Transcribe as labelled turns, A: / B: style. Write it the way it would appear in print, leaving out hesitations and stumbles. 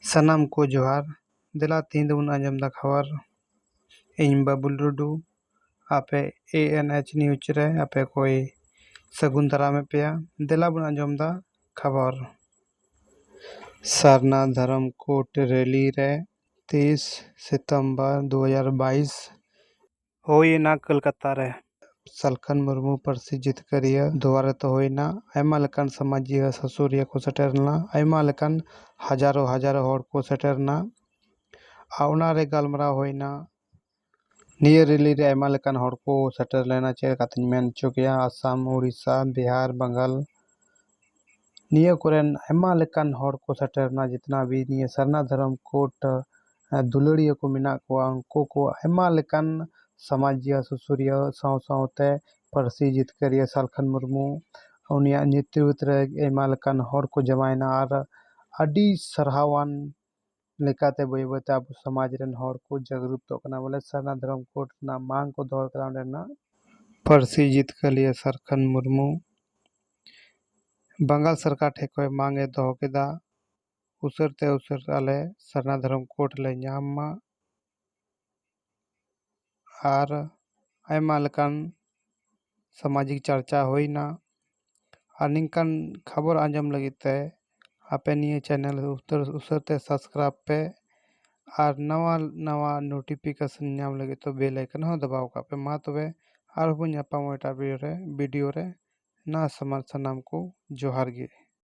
A: ᱥᱟᱱᱟᱢ ᱠᱚ ᱡᱚᱦᱟᱨ᱾ ᱫᱮᱞᱟ ᱛᱤᱦᱤᱧ ᱫᱚᱵᱚᱱ ᱟᱸᱡᱚᱢ ᱫᱟ ᱠᱷᱚᱵᱚᱨ᱾ ᱤᱧ ᱵᱟᱵᱩᱞ ᱴᱩᱰᱩ ᱟᱯᱮ ANH ᱱᱤᱭᱩᱡ ᱨᱮ ᱟᱯᱮ ᱠᱚᱭ ᱥᱟᱹᱜᱩᱱ ᱫᱟᱨᱟᱢᱮ ᱯᱮᱭᱟ। ᱫᱮᱞᱟ ᱵᱚᱱ ᱟᱸᱡᱚᱢ ᱫᱟ ᱠᱷᱚᱵᱚर। ᱥᱟᱨᱱᱟ धर्म कोर्ट रैली रे 23 सितंबर 2022 हुईना कोलकाता रे। सालखन मुर्मू पार्सी जितकारिया द्वारा तो हुईना आयमा लेकान समाजिया ससुरिया को सेटेरना आयमा लेकान हजारों हॉर को सेटेरना आवना रे गालमरा हुईना नियर रैली रे आयमा लेकान हॉर को सेटर लेना चे कातिन मेन चुकिया आसाम उड़ीसा बिहार बंगाल निया कोरेन आयमा लेकान हॉर को सेटेरना जितना भी निया सरना धर्म कोर्ट दुलड़िया को मिना को अंको को आयमा लेकान समाजिया सुसुरिया सावते पार्सी जितकारिया सालखन मुर्मू उनिया नेतृत्व रे आयमा लेकान हॉर को जमायना आर अडी सरहावान लेकाते बयबते अब समाज रेन हॉर को जागरूक तो कना बोले सरना धर्म कोर्ट ना मांग को दौर करा ना पार्सी जितकारिया सालखन मुर्मू बंगाल सरकार ठेको मांगे दो केदा उसरते आले सरना धर्म कोर्ट ले ᱧᱟᱢ आर आयमा लेकान सामाजिक चर्चा होइना आर निंकान खबर आंजम लगिते आपे निये चैनल उसरते सब्सक्राइब पे आर नवा नोटिफिकेशन ᱧᱟᱢ लगे तो बेल आइकन हो दबाव का पे मा तबे आर हुन ᱧᱟᱯᱟᱢ वीडियो रे ना समान सनाम को जोहार गे।